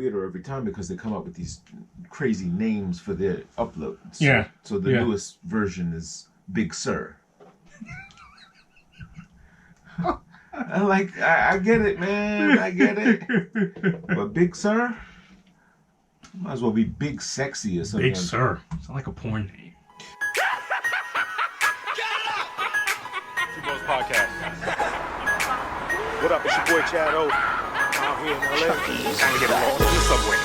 weirder every time because they come up with these crazy names for their uploads. Yeah. So the newest version is Big Sur. I get it, man. I get it. But Big Sur? Might as well be Big Sexy or something. Big Sur. Sounds like a porn name. Two Bros Podcast. What up? It's your boy Chad O. Out here in LA. Trying to get lost in the subway.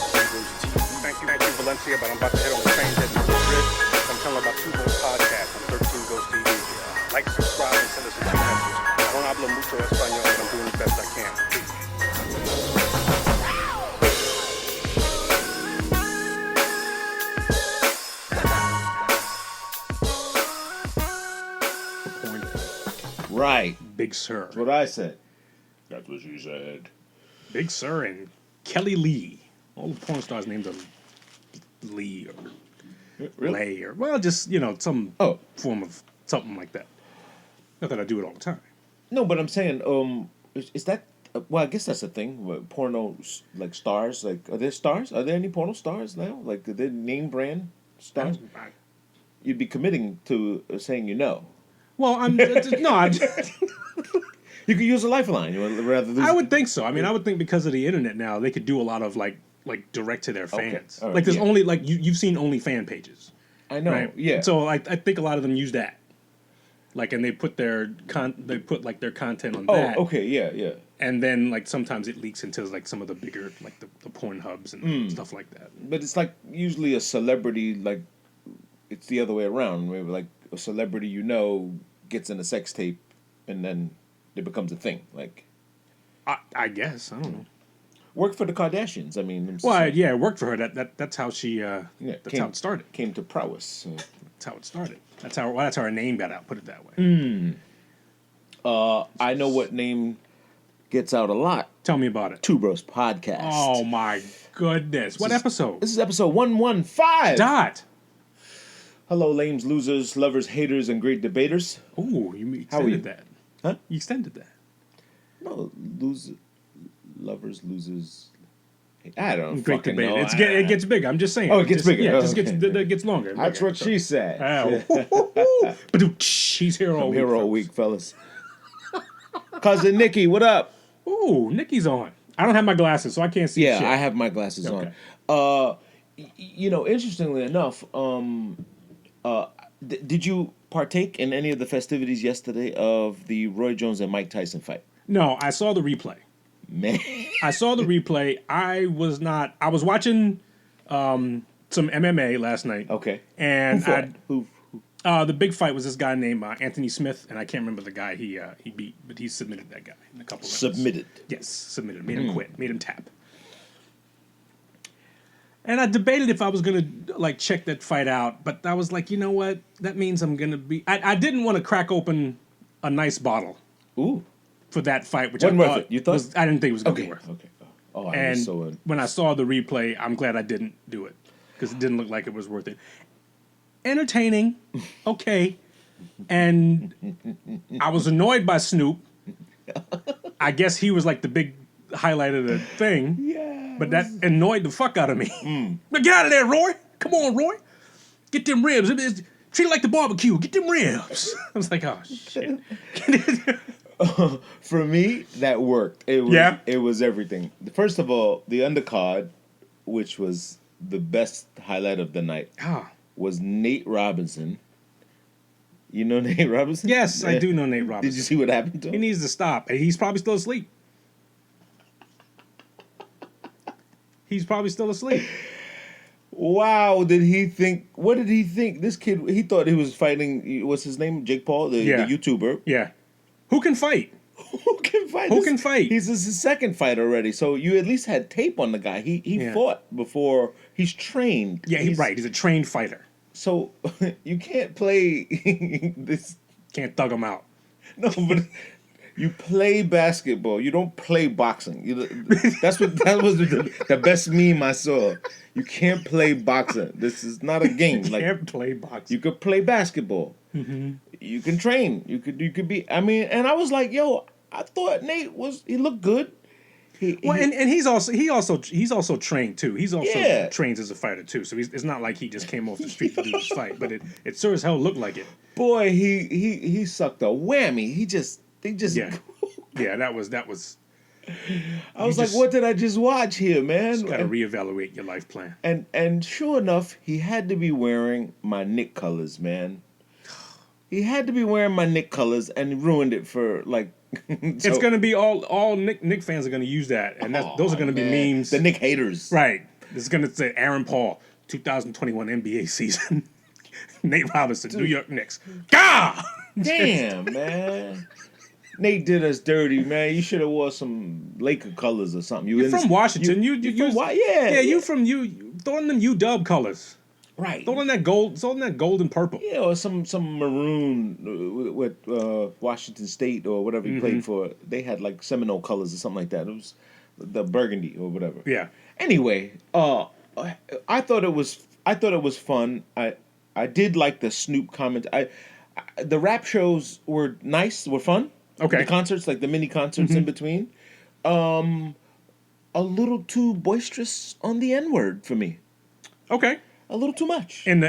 Thank you, Valencia, but I'm about to head on the train heading to Madrid. I'm telling about Two Bros Podcast on 13 Ghost TV. Like, subscribe, and send us a few messages. I don't hablo mucho español, but I'm doing the best I can. Right. Big Sur. That's what I said. That's what she said. Big Sur and Kelly Lee. All the porn stars named them Lee or Really? Lay or, well, just, some form of something like that. Not that I do it all the time. No, but I'm saying, is that, well, I guess that's a thing. Porno, like stars, like, are there stars? Are there any porno stars now? Like, are there name brand stars? You'd be committing to saying you know. Well, I'm You could use a lifeline. You would rather lose. I would think so. I mean, I would think because of the internet now, they could do a lot of like direct to their fans. All right, like there's yeah. only like you've seen only fan pages. I know. Right? Yeah. So I think a lot of them use that. Like, and they put their their content on that. Oh, okay, yeah. And then like sometimes it leaks into like some of the bigger like the porn hubs and stuff like that. But it's like usually a celebrity, like it's the other way around. Maybe like a celebrity gets in a sex tape, and then it becomes a thing. Like I guess I don't know. worked for the Kardashians. I mean, Well, yeah, it worked for her. That's how she. That's how it started. Came to prowess. So. That's how it started. That's how her name got out. Put it that way. I know what name gets out a lot. Tell me about it. Two Bros Podcast. Oh my goodness! What episode? This is episode 115. Dot. Hello, lames, losers, lovers, haters, and great debaters. Ooh, you How are you? extended that. Huh? You extended that. No, lovers, losers. I don't Great fucking debate. know. It gets bigger. I'm just saying. Oh, it gets bigger. Yeah, Oh, it just okay. gets longer. That's what she said. But she's here all I'm week. here all folks. week, fellas. Cousin Nikki, what up? Ooh, Nikki's on. I don't have my glasses, so I can't see Yeah, shit. I have my glasses Okay. on. Interestingly enough, did you partake in any of the festivities yesterday of the Roy Jones and Mike Tyson fight? No, I saw the replay. Man. I saw the replay. I was watching some MMA last night. Okay. And Who fought? Who? the big fight was this guy named Anthony Smith, and I can't remember the guy he beat, but he submitted that guy in a couple rounds. Submitted. Yes, submitted. Made him quit. Made him tap. And I debated if I was gonna check that fight out, but I was like, you know what? That means I'm gonna be. I didn't want to crack open a nice bottle Ooh. for that fight, which Wasn't I worth thought it. You thought? I didn't think it was gonna be Okay. worth. Okay. Oh, I And was so. when I saw the replay, I'm glad I didn't do it because it didn't look like it was worth it. Entertaining, okay, and I was annoyed by Snoop. I guess he was like the big highlight of the thing. Yeah. But that annoyed the fuck out of me. But get out of there, Roy. Come on, Roy. Get them ribs. Treat it like the barbecue. Get them ribs. I was like, oh, shit. For me, that worked. It was everything. First of all, the undercard, which was the best highlight of the night, was Nate Robinson. You know Nate Robinson? Yes, I do know Nate Robinson. Did you see what happened to him? He needs to stop. He's probably still asleep. He's probably still asleep. Wow, did he think? What did he think? This kid, he thought he was fighting. What's his name? Jake Paul, the YouTuber. Yeah. Who can fight? Who can fight? Who can fight? He's his second fight already. So you at least had tape on the guy. He fought before. He's trained. Yeah, he's right. He's a trained fighter. So you can't play this. Can't thug him out. No, but you play basketball. You don't play boxing. That was the best meme I saw. You can't play boxing. This is not a game. Can't play boxing. You could play basketball. Mm-hmm. you can train. You could be. I mean, and I was like, yo, I thought Nate he looked good. Well, and he's also trained too. He's also Yeah. trained as a fighter too. So it's not like he just came off the street to do this fight, but it sure as hell looked like it. Boy, he sucked a whammy. He just Yeah, yeah, that was. I was just- like, what did I just watch here, man? Got to reevaluate your life plan. And sure enough, he had to be wearing my Nick colors, man. He had to be wearing my Nick colors and ruined it for like. It's gonna be all Nick fans are gonna use that, and those are gonna be memes. The Nick haters. Right. It's gonna say Aaron Paul, 2021 NBA season. Nate Robinson, New York Knicks. Gah! Damn, man. Nate did us dirty, man. You should have wore some Laker colors or something. You're from Washington. You Yeah. you throw in them UW colors. Right. Throw in that gold and purple. Yeah, or some maroon with Washington State or whatever he played for. They had like Seminole colors or something like that. It was the burgundy or whatever. Yeah. Anyway, I thought it was fun. I did like the Snoop comment. The rap shows were nice, were fun. Okay. The concerts, like the mini concerts in between. A little too boisterous on the N-word for me. Okay. A little too much. In the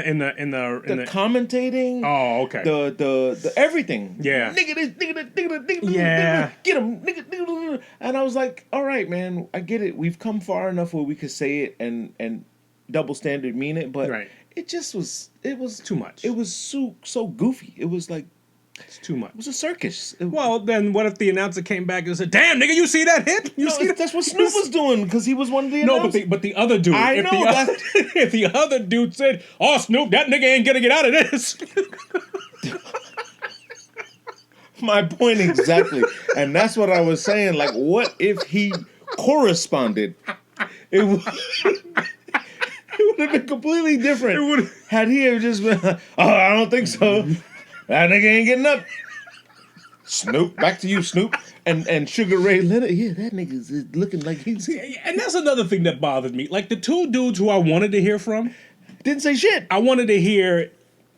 Commentating. Oh, okay. The everything. Yeah. Nigga this, nigga that, nigga that, nigga that, Yeah. nigga, get him, nigga. And I was like, all right, man, I get it. We've come far enough where we could say it and double standard mean it, but Right. it was Too much. It was so goofy. It was like It's too much. it was a circus. Well, then what if the announcer came back and said, "Damn, nigga, you see that hit? You see that?" That's what Snoop was doing because he was one of the No, announcers. but the other dude. I if know, if the other dude said, "Oh, Snoop, that nigga ain't gonna get out of this." My point exactly. And that's what I was saying. Like, what if he corresponded? It would have been completely different. It would- Had he have just been, oh, I don't think so. That nigga ain't getting up. Snoop, back to you, Snoop. And Sugar Ray Leonard, yeah, that nigga's looking like he's... And that's another thing that bothered me. Like the two dudes who I wanted to hear from, Didn't say shit. I wanted to hear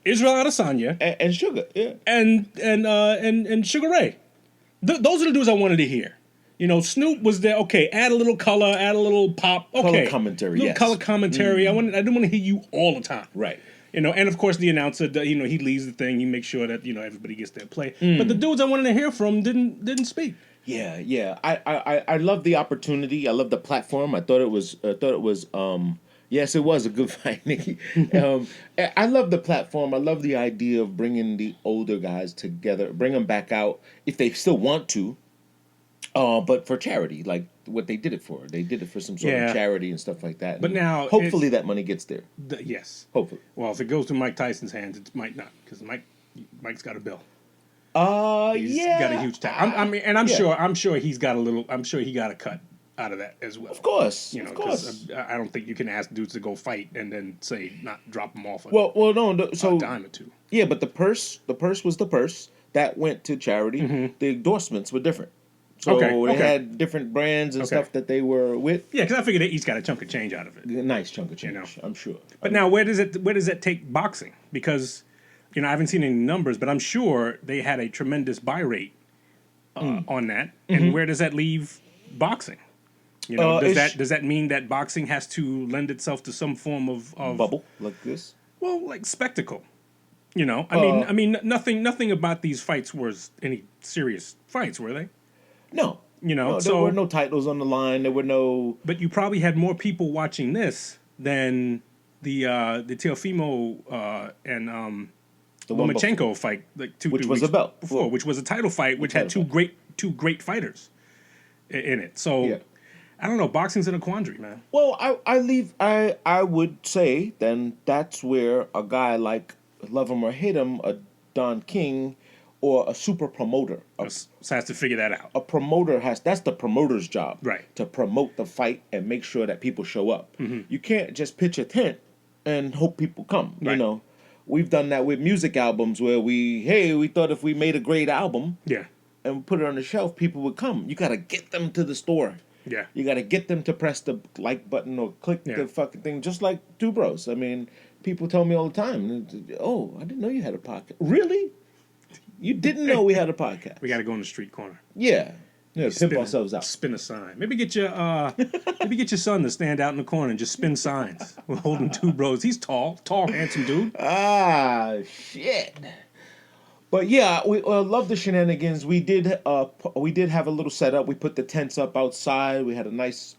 Israel Adesanya And Sugar, yeah. and Sugar Ray. Those are the dudes I wanted to hear. You know, Snoop was there. Okay, add a little color, add a little pop. Okay, Color commentary, little yes. color commentary. I didn't want to hear you all the time. Right. You know, and of course the announcer, you know, he leads the thing. He makes sure that everybody gets their play. But the dudes I wanted to hear from didn't speak. Yeah. I love the opportunity. I love the platform. I thought it was yes, it was a good fight, Nikki. I love the platform. I love the idea of bringing the older guys together, bring them back out if they still want to. But for charity, like what they did it for. They did it for some sort Yeah. of charity and stuff like that. But And now hopefully that money gets there. Yes. Hopefully. Well, if it goes to Mike Tyson's hands, it might not, because Mike's got a bill. He's Yeah. got a huge tax. I'm Yeah. sure he's got a little. I'm sure he got a cut out of that as well. Of course. You know, of course. because I don't think you can ask dudes to go fight and then say not drop them off Well, no. So a dime or two. yeah, but the purse was the purse that went to charity. The endorsements were different. So Okay, they okay. had different brands and Okay. stuff that they were with. Yeah, because I figured they each got a chunk of change out of it. A nice chunk of change, know. I'm sure. But now, where does that take boxing? Because I haven't seen any numbers, but I'm sure they had a tremendous buy rate on that. And where does that leave boxing? You know, does that mean that boxing has to lend itself to some form of bubble like this. Well, like spectacle. You know, I mean, nothing about these fights was any serious fights, were they? No. You know, No, there so were no titles on the line. There were no. but you probably had more people watching this than the Teofimo and The one before. Lomachenko fight, like two Which two was weeks a belt. before, which was a title fight, which had title two great fighters in it. So Yeah. I don't know, boxing's in a quandary, man. Well, I would say then that's where a guy like Love Him or Hate Him, a Don King, or a super promoter. So has to figure that out. A promoter that's the promoter's job. Right. To promote the fight and make sure that people show up. You can't just pitch a tent and hope people come. You Right. know. We've done that with music albums where we thought if we made a great album Yeah, and put it on the shelf, people would come. You gotta get them to the store. yeah. You gotta get them to press the like button or click Yeah. the fucking thing, just like Two Bros. I mean, people tell me all the time, oh, I didn't know you had a podcast. Really? You didn't know we had a podcast. We got to go in the street corner. Yeah. Yeah, pimp Spin- ourselves out. Spin a sign. Maybe get your son to stand out in the corner and just spin signs. We're holding two bros. He's tall, handsome dude. Ah, shit. But yeah, we love the shenanigans. We did have a little setup. We put the tents up outside. We had a nice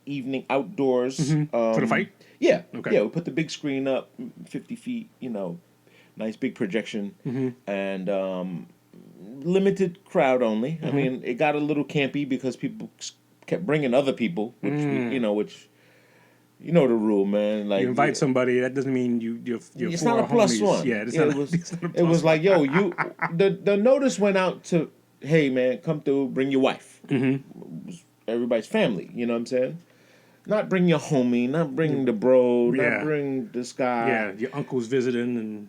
evening outdoors. For the fight? Yeah. Okay. Yeah, we put the big screen up, 50 feet, nice big projection. And limited crowd only. I mean, it got a little campy because people kept bringing other people, which, which... You know the rule, man. Like You invite somebody, that doesn't mean you're it's four not a plus homies. one. Yeah, it's Yeah, not, it was. it's not a It plus was like, yo, the notice went out to, hey man, come through, bring your wife. Everybody's family. You know what I'm saying? Not bring your homie, not bring the bro, Yeah. not bring this guy. Yeah, your uncle's visiting and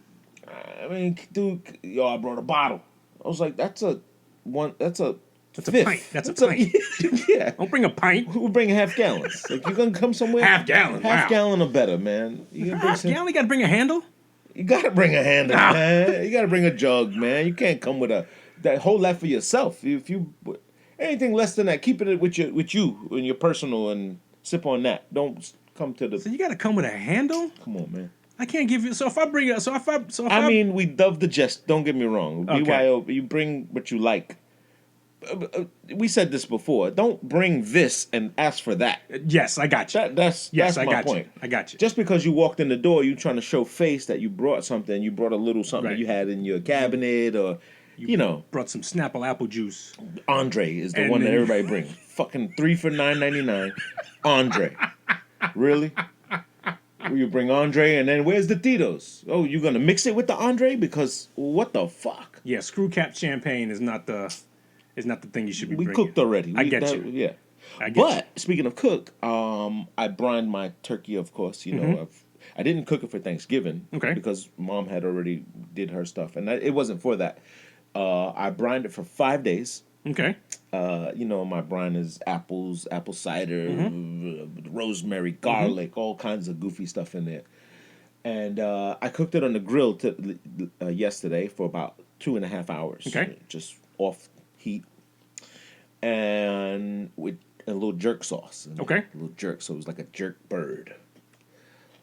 I mean, dude, yo, I brought a bottle. I was like, that's a That's a fifth. pint. That's a pint. Yeah. Don't bring a pint. We'll bring half gallons. Like you're gonna come somewhere. Half gallon, Half wow. gallon or better, man. You gonna bring some. You only got to bring a handle? You gotta bring a handle, man. You gotta bring a jug, man. You can't come with hold that for yourself. If you anything less than that, keep it with you in your personal and sip on that. Don't come to the. So you got to come with a handle? Come on, man. I can't give you. So if I bring it, I mean, we love the jest. Don't get me wrong. Okay. BYO, you bring what you like. We said this before. Don't bring this and ask for that. yes, I got you. That's yes, I my got point. you. I got you. Just because you walked in the door, you trying to show face that you brought something. You brought a little something Right. you had in your cabinet, or brought some Snapple apple juice. Andre is the And one that then- everybody brings. Fucking 3 for $9.99. Andre, really? You bring Andre, and then where's the Tito's? Oh, you gonna mix it with the Andre? Because what the fuck? Yeah, screw cap champagne is not the thing you should be We bringing. cooked already. I get you. Yeah. I get But speaking of cook, I brined my turkey. Of course, I didn't cook it for Thanksgiving. Okay. Because Mom had already did her stuff, and it wasn't for that. I brined it for 5 days. Okay. My brine is apples, apple cider, rosemary, garlic, all kinds of goofy stuff in there. And I cooked it on the grill yesterday for about 2.5 hours. Okay. Just off heat. And with a little jerk sauce. Okay. A little jerk, so it was like a jerk bird.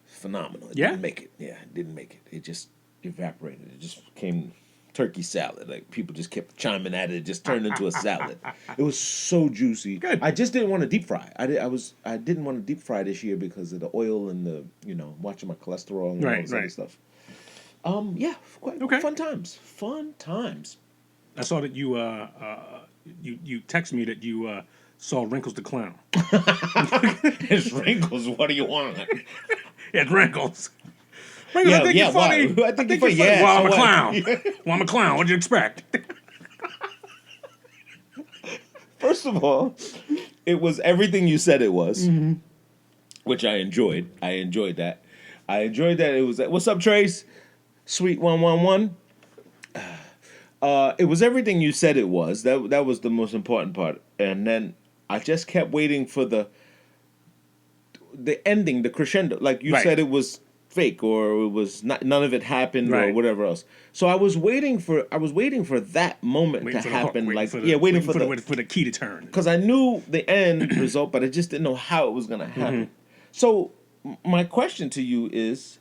Phenomenal. It Yeah? didn't make it. Yeah, it didn't make it. It just evaporated. It just became turkey salad. Like people just kept chiming at it. It just turned into a salad. It was so juicy. Good. I just didn't want to deep fry. I didn't want to deep fry this year because of the oil and the watching my cholesterol and all Right, this other right. stuff. Yeah, quite Okay. fun times. Fun times. I saw that you text me that you saw Wrinkles the Clown. It's wrinkles. What do you want? Yeah, Wrinkles. Wrinkles, I think you're funny. why? I think you're funny. funny. Yeah, Well, I'm so a what? clown. Well, I'm a clown. What'd you expect? First of all, it was everything you said it was, which I enjoyed. I enjoyed that. It was what's up, Trace? Sweet 111. It was everything you said it was. That was the most important part. And then I just kept waiting for the ending, the crescendo. Like you Right. said, it was fake or it was not. None of it happened or Right. whatever else. So I was waiting for that moment Waiting to for the hook, happen. waiting for the key to turn. Because I knew the end result, but I just didn't know how it was going to happen. So my question to you is,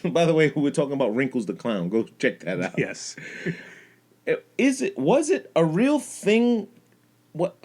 by the way, we're talking about Wrinkles the Clown. Go check that out. Yes. Was it a real thing? What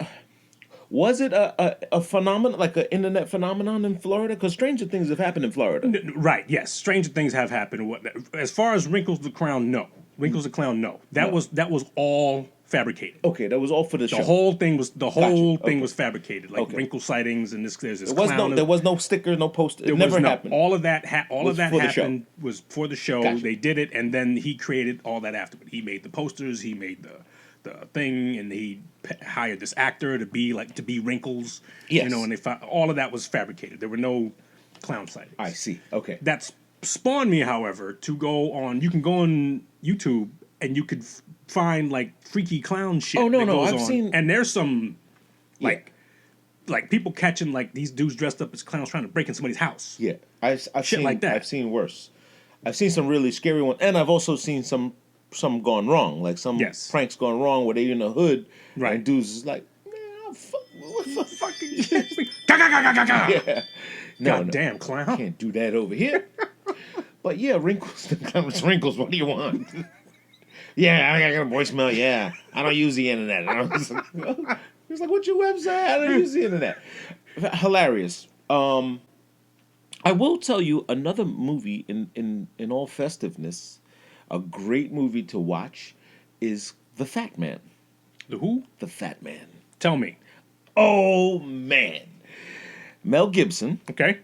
was it a phenomenon, like an internet phenomenon in Florida? Because stranger things have happened in Florida. Right. Yes. Stranger things have happened. As far as Wrinkles the Clown, no. Wrinkles the Clown, no. That was all fabricated. Okay, that was all for the show. The whole thing was Okay. fabricated, like Okay. wrinkle sightings and there's this There was clown. there was no sticker, no poster. It There never was no, happened. all of that Was for the show. happened was for the show. Gotcha. They did it, and then he created all that afterward. He made the posters, he made the thing, and he hired this actor to be Wrinkles. Yes. And all of that was fabricated. There were no clown sightings. I see. Okay. That's spawned me, however, to go on. You can go on YouTube and you could find like freaky clown shit. Oh, no, that no, goes I've on. seen- And there's some Yeah. like people catching like these dudes dressed up as clowns trying to break in somebody's house. Yeah, I've Shit seen like that. I've seen worse. I've seen some really scary ones, and I've also seen some some gone wrong, like some Yes. pranks gone wrong where they in the hood, Right. and dudes is like, man, what the fuck? Yeah. No, God no, damn, clown. can't do that over here. But yeah, wrinkles. Wrinkles. What do you want? Yeah, I got a voicemail. Yeah, I don't use the internet. I was like, he's like, "What's your website? I don't use the internet." Hilarious. I will tell you another movie in all festiveness. A great movie to watch is The Fat Man. The who? The Fat Man. Tell me. Oh man, Mel Gibson. Okay.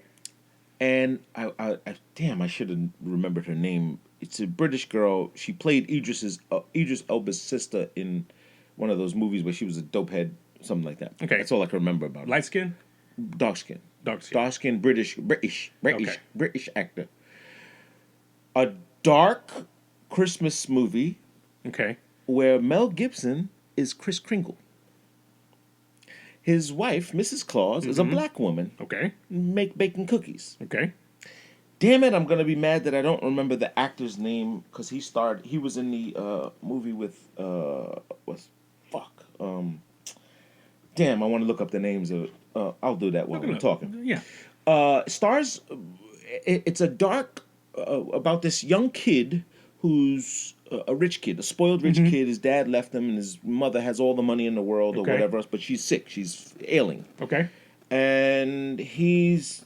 And I damn, I should have remembered her name. It's a British girl. She played Idris Elba's sister in one of those movies where she was a dope head, something like that. Okay. That's all I can remember about her. Light skin? Dark skin. Dark skin. Dark skin, British Okay. British actor. A dark Christmas movie Okay. where Mel Gibson is Kris Kringle. His wife, Mrs. Claus, is a black woman Okay. baking cookies. Okay. Damn it, I'm gonna be mad that I don't remember the actor's name because he was in the movie with damn, I want to look up the names of I'll do that while we're talking. Yeah. Stars, it's a dark about this young kid who's a rich kid, a spoiled rich kid. His dad left him, and his mother has all the money in the world or Okay. whatever else, but she's sick, she's ailing, Okay. and he's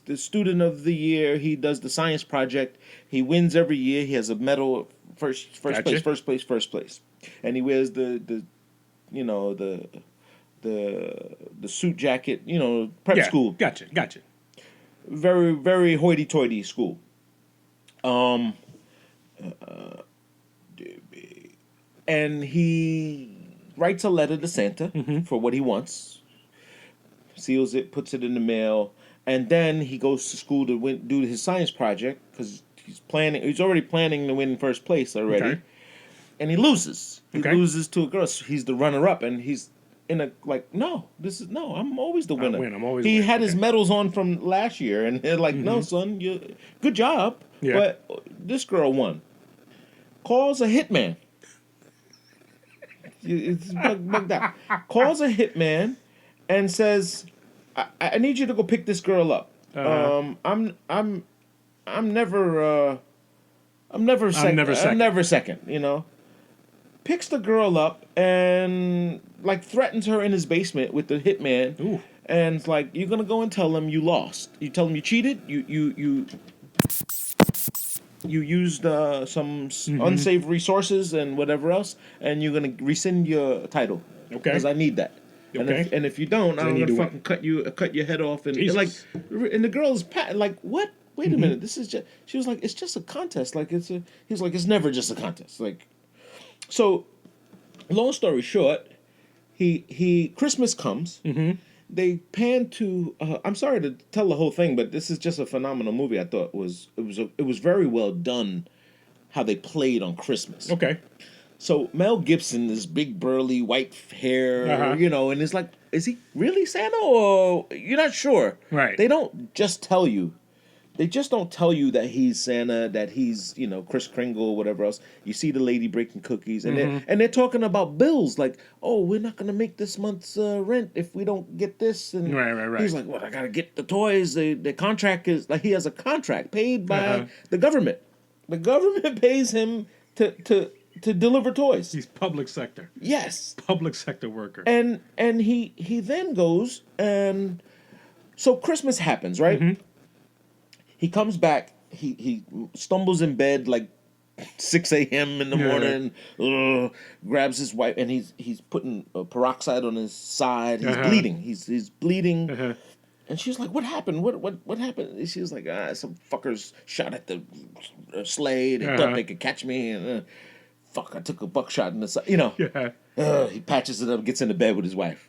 the student of the year. He does the science project. He wins every year. He has a medal, first Gotcha. place, and he wears the suit jacket. You know, prep Yeah. school. Gotcha. Very very hoity-toity school. And he writes a letter to Santa for what he wants. Seals it, puts it in the mail, and then he goes to school to do his science project because he's already planning to win first place already, Okay. and he loses. He Okay. loses to a girl. So he's the runner-up, and he's I'm always the winner. win, I'm always He winning, had his okay. medals on from last year, and they're like, "No, son, good job, Yeah. but this girl won." Calls a hitman. It's bugged out. Calls a hitman and says, I need you to go pick this girl up. Uh-huh. I'm never second, you know. Picks the girl up and like threatens her in his basement with the hitman. Ooh. And it's like, you're gonna go and tell him you lost. You tell him you cheated. You used some unsavory sources and whatever else, and you're gonna rescind your title. Okay. Because I need that. Okay. And if you don't, I'm you gonna do fucking cut your head off and Jesus. like, and the girl's like, what? Wait a minute, this is just. She was like, it's just a contest. Like he's like, it's never just a contest. Like, so, long story short, he Christmas comes. They pan to. I'm sorry to tell the whole thing, but this is just a phenomenal movie. I thought it was very well done, how they played on Christmas. Okay. So Mel Gibson, this big burly white hair, Uh-huh. you know, and it's like, is he really Santa or you're not sure? Right. They don't just tell you. They just don't tell you that he's Santa, that he's, you know, Kris Kringle or whatever else. You see the lady breaking cookies, and they're talking about bills, like, oh, we're not gonna make this month's rent if we don't get this. And Right. he's like, well, I gotta get the toys. The contract is like he has a contract paid by the government. The government pays him to deliver toys. He's public sector. Yes. Public sector worker. And he then goes and so Christmas happens, right? He comes back. He stumbles in bed like 6 a.m. in the morning. Grabs his wife and he's putting peroxide on his side. He's bleeding. He's bleeding. And she's like, "What happened? What happened?" And she was like, some fuckers shot at the sleigh. They thought they could catch me. And fuck, I took a buckshot in the side. You know. Yeah. He patches it up, gets into bed with his wife.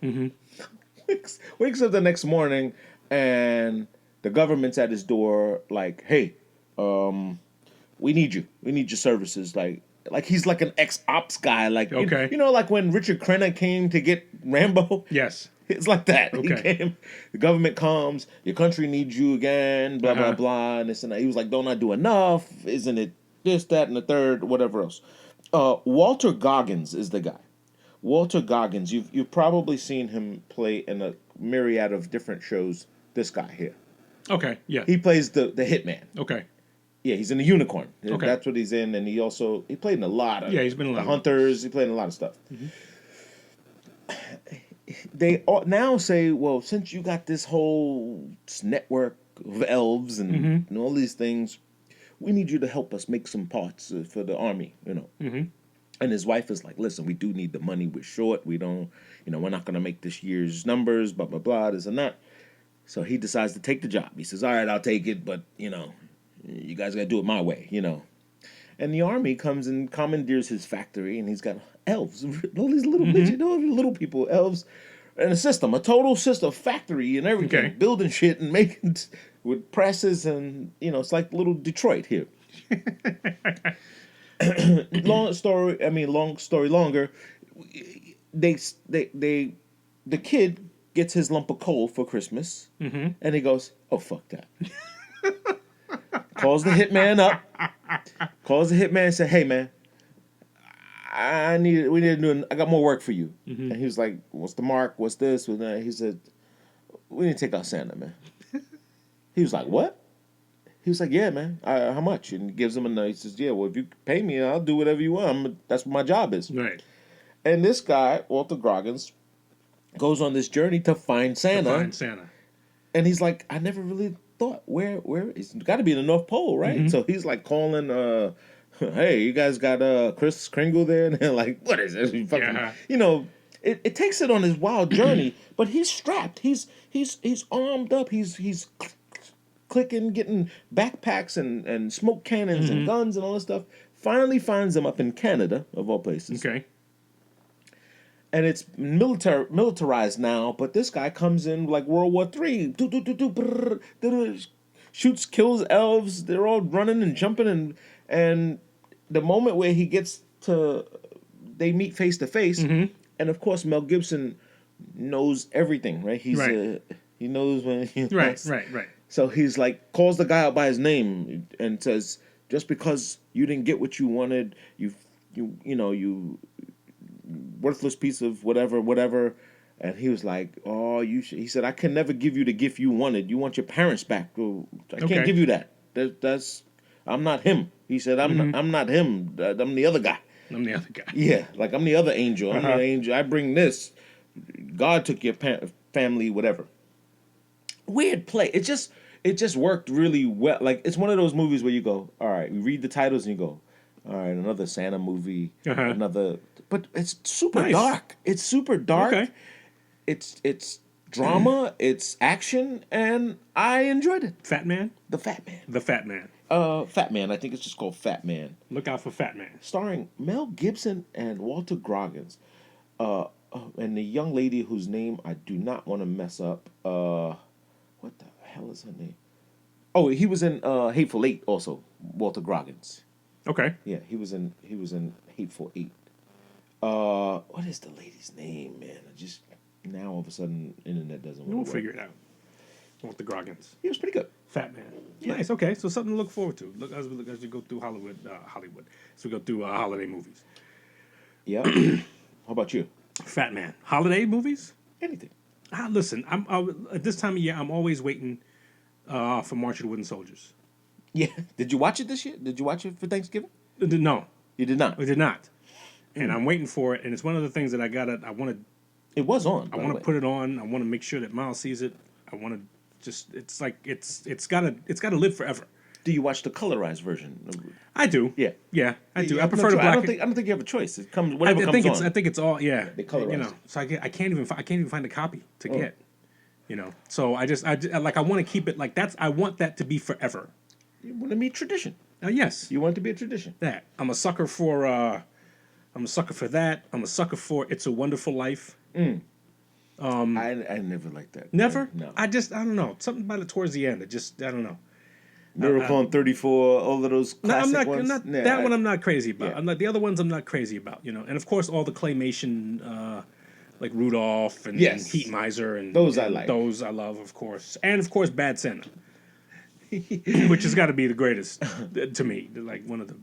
Wakes up the next morning, and the government's at his door, like, "Hey, we need you. We need your services." Like he's like an ex-ops guy. Like, Okay. you know, like when Richard Crenna came to get Rambo. Yes. It's like that. Okay. He came. The government comes. Your country needs you again. Blah blah Uh-huh. blah. And this and that. He was like, "Don't I do enough? Isn't it this, that, and the third, whatever else. Walter Goggins is the guy. Walter Goggins, you've probably seen him play in a myriad of different shows. This guy here, Okay. Yeah. he plays the hitman. Okay. Yeah, he's in the Unicorn. Okay. That's what he's in, and he played in a lot of. Yeah, he's been in a lot the of Hunters. He played in a lot of stuff. They all now say, well, since you got this whole network of elves and all these things, we need you to help us make some parts for the army, And his wife is like, listen, we do need the money. We're short. We don't, we're not going to make this year's numbers, blah, blah, blah, this and that. So he decides to take the job. He says, all right, I'll take it, but, you guys got to do it my way, And the army comes and commandeers his factory, and he's got elves, all these little bitchy, little people, elves, and a system, a total system, factory and everything, Okay. building shit and making with presses, and it's like little Detroit here. Long story longer. The kid gets his lump of coal for Christmas, and he goes, "Oh, fuck that." Calls the hitman up. And said, "Hey, man, I got more work for you." And he was like, "What's the mark? What's this? What's that?" He said, "We need to take out Santa, man." He was like, "What?" He was like, "Yeah, man. How much?" And he gives him a note. He says, "Yeah, well, if you pay me, I'll do whatever you want. That's what my job is." Right. And this guy, Walter Goggins, goes on this journey to find Santa. Find Santa. And he's like, I never really thought, where it's got to be in the North Pole, right? So he's like calling, hey, you guys got Kris Kringle there? And they're like, what is this? You fucking, it takes it on his wild journey, but he's strapped. He's armed up. He's clicking, getting backpacks and smoke cannons and guns and all this stuff. Finally finds them up in Canada, of all places. Okay. And it's militarized now, but this guy comes in like World War III. Shoots, kills elves. They're all running and jumping. And the moment where he gets to... They meet face to face. And of course, Mel Gibson knows everything, right? He knows when... Right. So he's like, calls the guy out by his name and says, just because you didn't get what you wanted, you worthless piece of whatever. And he was like, oh, he said, I can never give you the gift you wanted. You want your parents back. I can't give you that. I'm not him. He said, I'm not him. I'm the other guy. I'm the other guy. Yeah, like I'm the other angel. I'm the angel. I bring this. God took your family, whatever. Weird play. It just worked really well. Like, it's one of those movies where you go, all right, you read the titles and you go, all right, another Santa movie, another... But it's super dark. It's super dark. Okay. It's drama, it's action, and I enjoyed it. Fat Man? The Fat Man. The Fat Man. Fat Man. I think it's just called Fat Man. Look out for Fat Man. Starring Mel Gibson and Walter Goggins. And the young lady whose name I do not want to mess up. What the hell is her name? Oh, he was in Hateful Eight also. Walter Goggins. Okay. Yeah, he was in Hateful Eight. What is the lady's name, man? I just now all of a sudden internet doesn't want to work. We'll figure it out. With the Goggins. He was pretty good. Fat Man. Yeah. Nice. Okay, so something to look forward to. Look as we go through Hollywood. So we go through holiday movies. Yeah. How about you? Fat Man. Holiday movies? Anything. Listen, at this time of year, I'm always waiting for March of the Wooden Soldiers. Yeah. Did you watch it this year? Did you watch it for Thanksgiving? No, You did not. I did not. And I'm waiting for it, and it's one of the things that I want It was on. to put it on. I want to make sure that Miles sees it. I want to it's gotta live forever. Do you watch the colorized version? I do. Yeah. I do. You I have no prefer the choice. black. I don't think you have a choice. It comes I whatever think comes on. I think it's all They colorize it. So I can't even find a copy to get. So I want to keep it like that's. I want that to be forever. You want to be tradition. Yes. You want it to be a tradition. That I'm a sucker for. I'm a sucker for that. I'm a sucker for It's a Wonderful Life. I never liked that. Never. No. I don't know. Something about it towards the end. I don't know. Miracle on 34. All of those classic No, I'm ones. not Nah, that one. I'm not crazy about. Yeah. I'm not the other ones. I'm not crazy about. And of course all the claymation, like Rudolph and Heat Miser and Those I like. Those I love, of course, and of course Bad Santa, which has got to be the greatest to me. Like one of the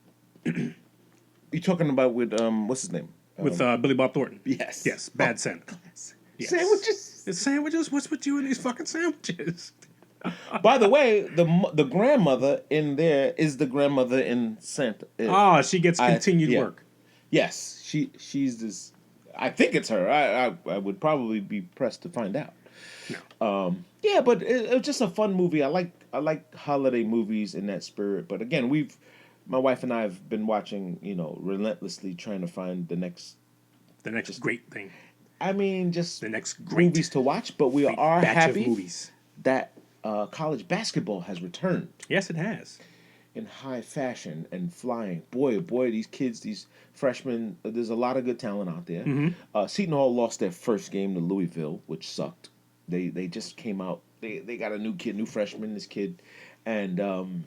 You talking about with what's his name? with Billy Bob Thornton. Yes. Yes, Bad Scent. Yes. Sandwiches. It's sandwiches. What's with you and these fucking sandwiches? By the way, the grandmother in there is the grandmother in Santa. Oh, she gets continued yeah. work. Yes, she's this. I think it's her. I would probably be pressed to find out. No. Yeah, but it was just a fun movie. I like holiday movies in that spirit. But again, my wife and I have been watching, relentlessly trying to find the next. The next great thing. I mean, just The next great movies to watch. But we great are batch of happy movies. that college basketball has returned Yes, it has. in high fashion and flying. Boy, oh boy, these kids, these freshmen. There's a lot of good talent out there. Seton Hall lost their first game to Louisville, which sucked. They just came out. They got a new freshman, this kid, and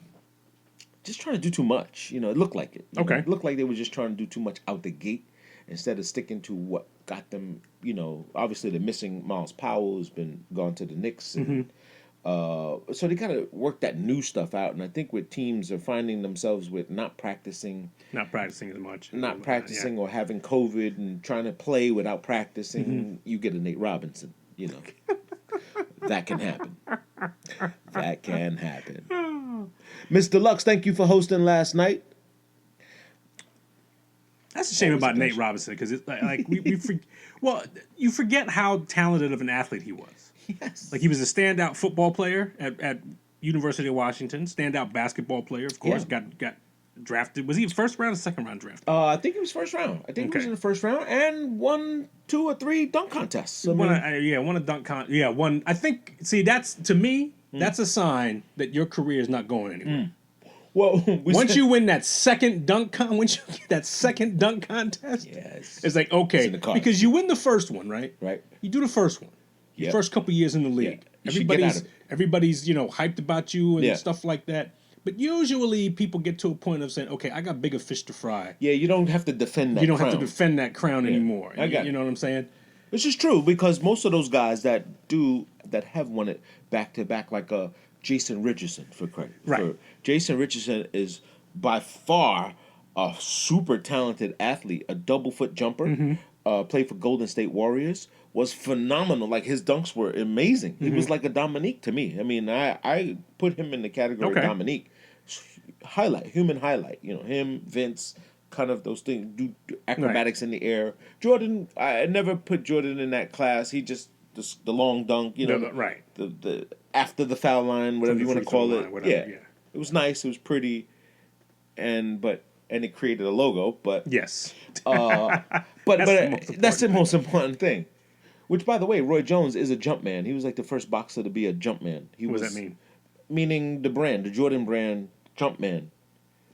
just trying to do too much. It looked like it. Okay. It looked like they were just trying to do too much out the gate instead of sticking to what got them. Obviously they're missing Miles Powell, who's been gone to the Knicks, and so they got to work that new stuff out. And I think with teams are finding themselves with not practicing Not practicing as much. Yeah. or having COVID and trying to play without practicing, you get a Nate Robinson. That can happen. That can happen. Miss Deluxe, thank you for hosting last night. That's a shame Always a about Nate pleasure. Robinson because it's like you forget how talented of an athlete he was. Yes. Like he was a standout football player at University of Washington, standout basketball player, of course. Yeah. Got drafted. Was he first round or second round drafted? I think it was first round. I think he was Okay. in the first round and won 2 or 3 dunk contests. I mean, Won a dunk one. I think. See, that's to me. That's a sign that your career is not going anywhere. well, Once you win that second dunk once you get that second dunk contest, yes, it's like It's okay, in the cards. because you win the first one, right? right. You do the first one. Your Yep. first couple years in the league. You should get out of it. Everybody's hyped about you and Yeah. stuff like that. But usually people get to a point of saying, okay, I got bigger fish to fry. Yeah, you don't have to defend that. You don't have crown. to defend that crown anymore. I got you it. know what I'm saying? Which is true because most of those guys that have won it back to back, like Jason Richardson, for credit. Right. Jason Richardson is by far a super talented athlete, a double foot jumper. Played for Golden State Warriors. Was phenomenal. Like his dunks were amazing. He was like a Dominique to me. I mean, I put him in the category Okay. of Dominique. Human highlight. Him, Vince. Kind of those things, do acrobatics in the air. Jordan, I never put Jordan in that class. He just the long dunk, Right. The after the foul line, whatever the you want to free throw call line, it. whatever, yeah. It was nice. It was pretty, and it created a logo. But Yes. but that's the most important thing. Which, by the way, Roy Jones is a jump man. He was like the first boxer to be a jump man. What does that mean? Meaning the brand, the Jordan brand, jump man.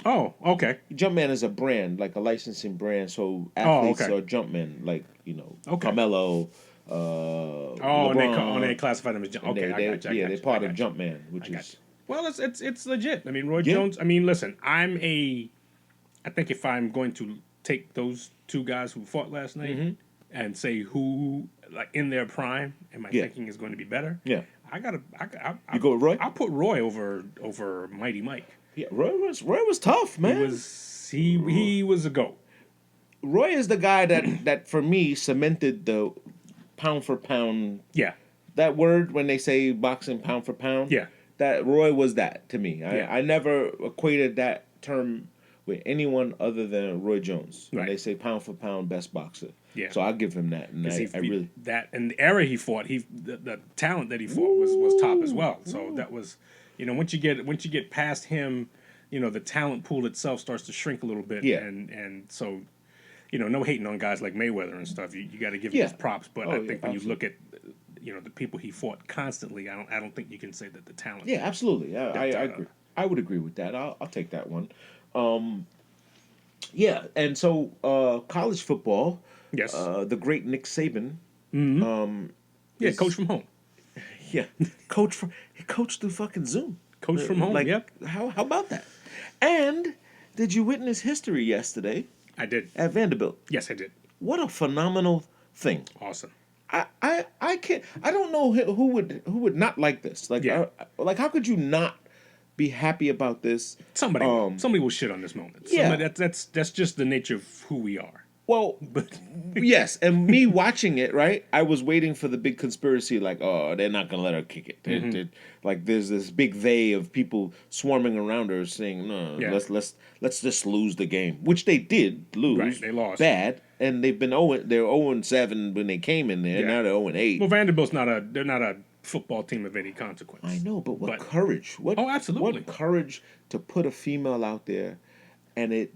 Oh, okay. Jumpman is a brand, like a licensing brand. So athletes okay. are Jumpmen, like Okay. Carmelo. Oh, LeBron, and they classify them as jump. Okay, I got you. they're part of Jumpman, which I got is you. Well, it's legit. I mean, Roy Yeah. Jones. I mean, listen, I think if I'm going to take those two guys who fought last night and say who, like in their prime, and my Yeah. thinking is going to be better. Yeah. I You go with Roy? I'll put Roy over Mighty Mike. yeah. Roy was tough, man. He was a GOAT. Roy is the guy that for me cemented the pound for pound. Yeah. That word when they say boxing pound for pound. Yeah. That Roy was that to me. Yeah. I never equated that term with anyone other than Roy Jones. When Right. they say pound for pound best boxer. Yeah. So I'll give him that. And I really that and the era he fought, the talent that he fought was top as well. So that was, once you get past him, the talent pool itself starts to shrink a little bit. Yeah. And so, no hating on guys like Mayweather and stuff. You got to give him Yeah. his props. But Oh, I yeah, think when you look absolutely. at the people he fought constantly, I don't think you can say that the talent. Yeah, absolutely. I That, agree. I would agree with that. I'll take that one. Yeah, and so college football. Yes. The great Nick Saban. Yeah, coach from home. Yeah, he coached through fucking Zoom. Coach from home. Like, Yep. How about that? And did you witness history yesterday I did. at Vanderbilt? Yes, I did. What a phenomenal thing. Awesome. I can't. I don't know who would not like this. Like, Yeah. like how could you not be happy about this. Somebody will shit on this moment. Yeah. Somebody, that's just the nature of who we are. Well, yes, and me watching it, right? I was waiting for the big conspiracy, like, oh, they're not gonna let her kick it. Like, there's this big they of people swarming around her, saying, no, Yeah. let's just lose the game, which they did lose. Right, they lost. Bad, and they're 0-7 when they came in there. Yeah. Now they're 0-8. Well, Vanderbilt's not a football team of any consequence. I know, but what courage? What? Oh, absolutely. What courage to put a female out there, and it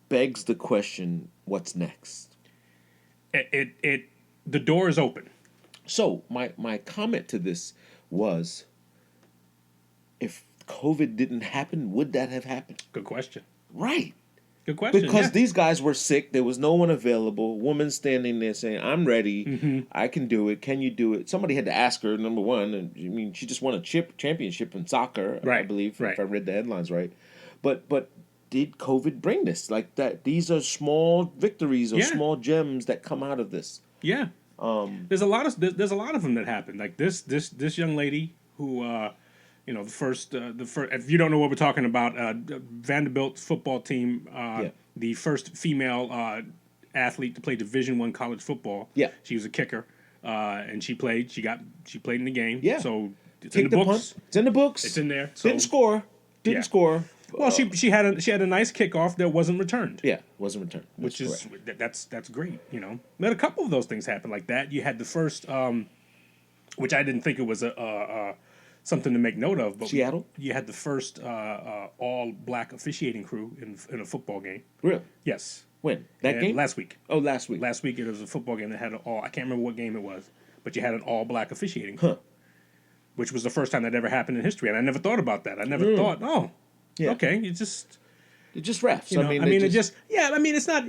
begs the question, what's next? The door is open. So my comment to this was, if COVID didn't happen, would that have happened? Good question. Right. Good question. Because yeah. these guys were sick. There was no one available. Woman standing there saying, I'm ready. Mm-hmm. I can do it. Can you do it? Somebody had to ask her, number one. And I mean, she just won a championship in soccer, I Right, believe, right. if I read the headlines right. But did COVID bring this? Like that? These are small victories or Yeah. small gems that come out of this. Yeah. There's a lot of them that happened. Like this young lady who the first if you don't know what we're talking about, Vanderbilt football team, the first female athlete to play Division I college football. Yeah. She was a kicker, and she played in the game. Yeah. So it's Take in the books. punt. It's in the books. It's in there. So, Didn't score. Yeah. Well, she had a nice kickoff that wasn't returned. Yeah, wasn't returned. Which That's is correct. that's great, you know. But a couple of those things happened like that. You had the first, which I didn't think it was a something to make note of, but Seattle? you had the first all black officiating crew in a football game. Really? Yes, When? That And game? last week. Oh, last week. Last week it was a football game that had I can't remember what game it was, but you had an all black officiating crew, which was the first time that ever happened in history, and I never thought about that. I never thought, Yeah. okay, you just. It's just refs. You know, I mean, it's not,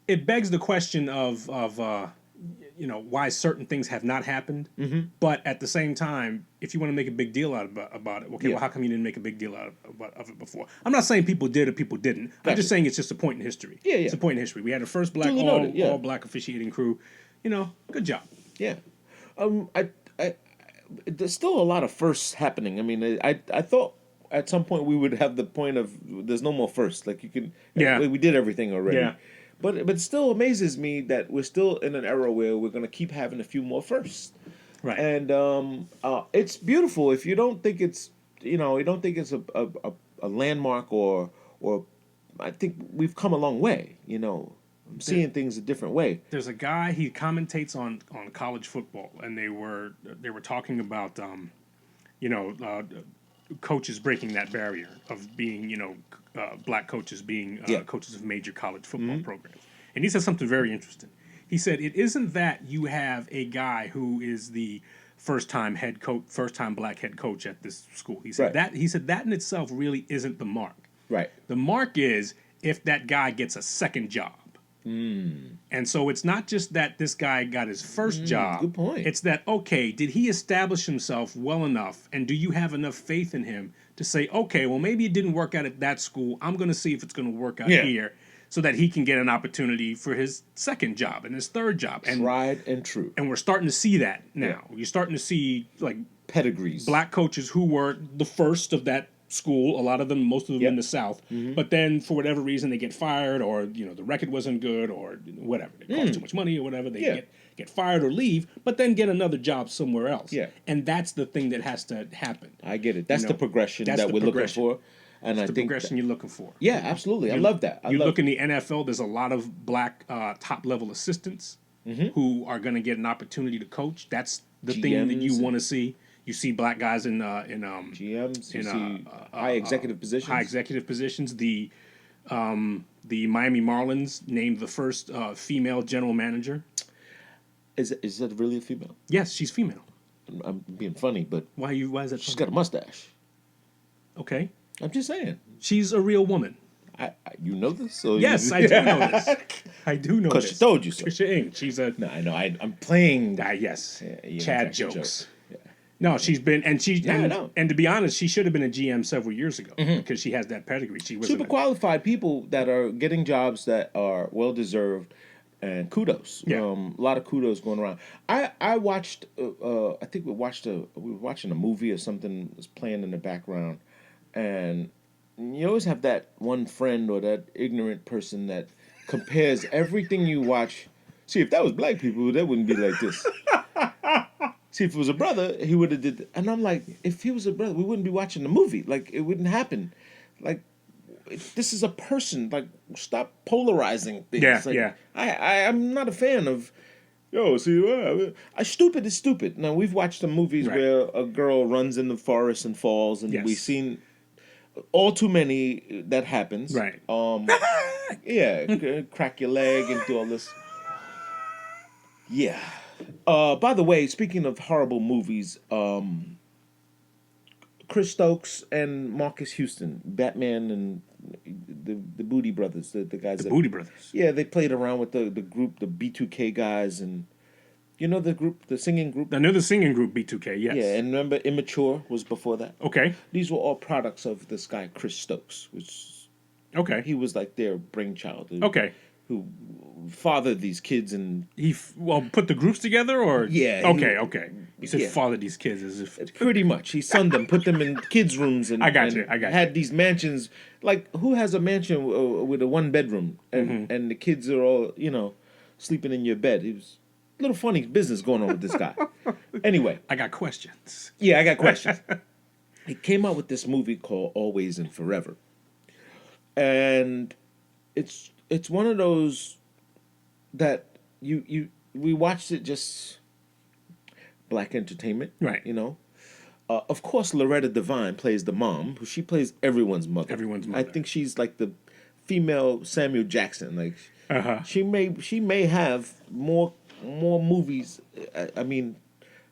it begs the question of why certain things have not happened. Mm-hmm. But at the same time, if you want to make a big deal about it, okay, well, how come you didn't make a big deal out of it before? I'm not saying people did or people didn't. I'm just saying it's just a point in history. Yeah. It's a point in history. We had a first black Duly noted, all black officiating crew. Good job. Yeah. There's still a lot of firsts happening. I mean, I thought at some point we would have the point of there's no more firsts. Like you can, we did everything already. Yeah. But it still amazes me that we're still in an era where we're going to keep having a few more firsts. Right. And it's beautiful. If you don't think it's, you don't think it's a landmark or I think we've come a long way. I'm seeing things a different way. There's a guy, he commentates on college football, and they were talking about coaches breaking that barrier of being black coaches being coaches of major college football programs. And he said something very interesting. He said it isn't that you have a guy who is the first time black head coach at this school. He said that in itself really isn't the mark. Right. The mark is if that guy gets a second job. And so it's not just that this guy got his first job. Good point. It's that, okay, did he establish himself well enough, and do you have enough faith in him to say, okay, well, maybe it didn't work out at that school. I'm going to see if it's going to work out here so that he can get an opportunity for his second job and his third job. And tried and true. And we're starting to see that now. You're starting to see, like, pedigrees. Black coaches who were the first of that school, a lot of them, most of them in the South, but then for whatever reason they get fired, or the record wasn't good, or whatever, they cost too much money or whatever, they get fired or leave, but then get another job somewhere else. And that's the thing that has to happen. I get it. That's the progression that we're looking for. And that's I the think progression you're looking for. Yeah, absolutely. I love that. You look in the NFL, there's a lot of black top level assistants who are going to get an opportunity to coach. That's the thing that you want to see. You see black guys in GMs, you see high executive positions. High executive positions. The Miami Marlins named the first female general manager. Is that really a female? Yes, she's female. I'm being funny, but why is that? She's got a mustache. Okay, I'm just saying. She's a real woman. You know this? Or yes, I do know this. I do know this. Because she told you so. Trisha Ing. She's a. No, I know. I'm playing. Yes. Yeah, Chad jokes. No, she's been, and to be honest, she should have been a GM several years ago because she has that pedigree. She was super qualified people that are getting jobs that are well deserved. and kudos. Yeah. A lot of kudos going around. I watched. I think we were watching a movie or something was playing in the background, and you always have that one friend or that ignorant person that compares everything you watch. See, if that was black people, that wouldn't be like this. See, if it was a brother, he would have did. And I'm like, if he was a brother, we wouldn't be watching the movie. Like, it wouldn't happen. Like, this is a person. Like, stop polarizing things. Yeah, like, yeah. I'm not a fan of. Yo, see, stupid is stupid. Now we've watched some movies Right. where a girl runs in the forest and falls, and Yes. we've seen all too many that happens. Right. Yeah, crack your leg and do all this. Yeah. By the way, speaking of horrible movies, Chris Stokes and Marcus Houston, Batman and the Booty Brothers, the guys that Booty Brothers. yeah, they played around with the group, the B2K guys, and you know the group, the singing group. I know the singing group B2K. Yes. Yeah, and remember Immature was before that. Okay. These were all products of this guy Chris Stokes, which Okay. he was like their brainchild. Okay. Who fathered these kids and Put the groups together, or Yeah, Okay. he- Okay. You said yeah. father these kids as if. pretty much he sunned them, put them in kids' rooms, and I got and you, I got you. had these mansions. Like who has a mansion with a 1 bedroom and the kids are all sleeping in your bed? It was a little funny business going on with this guy. Anyway, I got questions. yeah, I got questions. He came out with this movie called Always and Forever, and it's one of those that we watched it just black entertainment, Right. Of course, Loretta Devine plays the mom. Who She plays everyone's mother. Everyone's I mother. think she's like the female Samuel Jackson. Like Uh-huh. she may have more movies. I mean,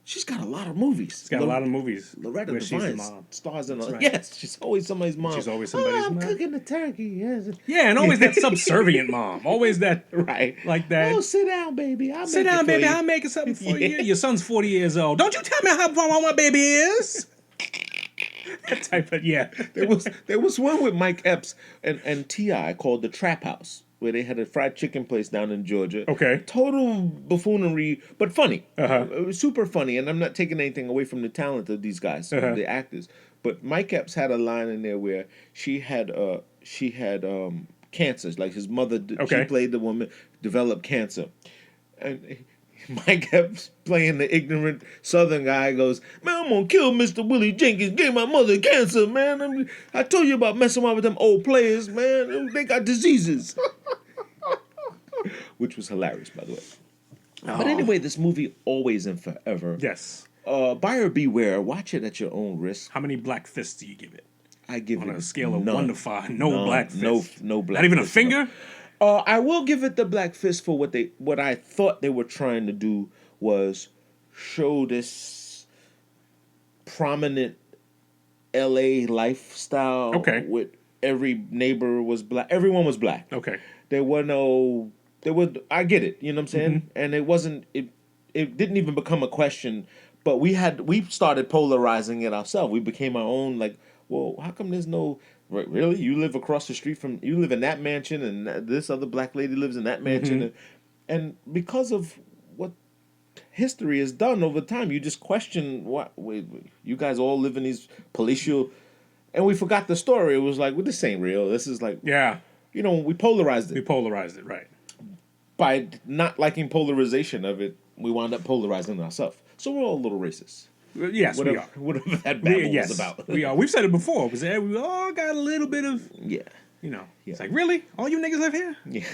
she's got a lot of movies. It's got a lot of movies. Loretta where she's the Devine mom. stars in. That's right. Yes, she's always somebody's mom. She's always somebody's I'm mom. cooking the turkey. Yes. Yeah, and always that subservient mom. Always that. Right. Like that. Oh, sit down, baby. I'll Sit make it down, for baby. you. I'm making something for Yeah. you. Your son's 40 years old. Don't you tell me how far my baby is. That type of, yeah. There was one with Mike Epps and T.I. called The Trap House, where they had a fried chicken place down in Georgia. Okay. Total buffoonery, but funny. Uh-huh. It was super funny, and I'm not taking anything away from the talent of these guys, the actors. But Mike Epps had a line in there where she had cancer. Like his mother, Okay. she played the woman, developed cancer. And Mike Epps, playing the ignorant Southern guy, goes, "Man, I'm gonna kill Mr. Willie Jenkins. Gave my mother cancer, man. I told you about messing around with them old players, man. They got diseases." Which was hilarious, by the way. But anyway, this movie, Always and Forever. Yes. Buyer beware. Watch it at your own risk. How many black fists do you give it? I give On it a scale of none. 1 to 5. No None. black fists. No black. Not even a fist, no. finger? I will give it the black fist for what I thought they were trying to do was show this prominent LA lifestyle. Okay. With every neighbor was black. Everyone was black. Okay. I get it, you know what I'm saying? Mm-hmm. And it didn't even become a question, but we started polarizing it ourselves. We became our own, like, well, how come there's no, really? You live across the street you live in that mansion and this other black lady lives in that mansion. Mm-hmm. And because of what history has done over time, you just question you guys all live in these palatial, and we forgot the story. It was like, well, this ain't real. This is like, Yeah. we polarized We it. polarized it, right. By not liking polarization of it, we wound up polarizing ourselves. So we're all a little racist. Yes, we are. Whatever that battle Yes, was about. we are. We've said it before. We all got a little bit of, Yeah. It's like, really? All you niggas live here? Yeah.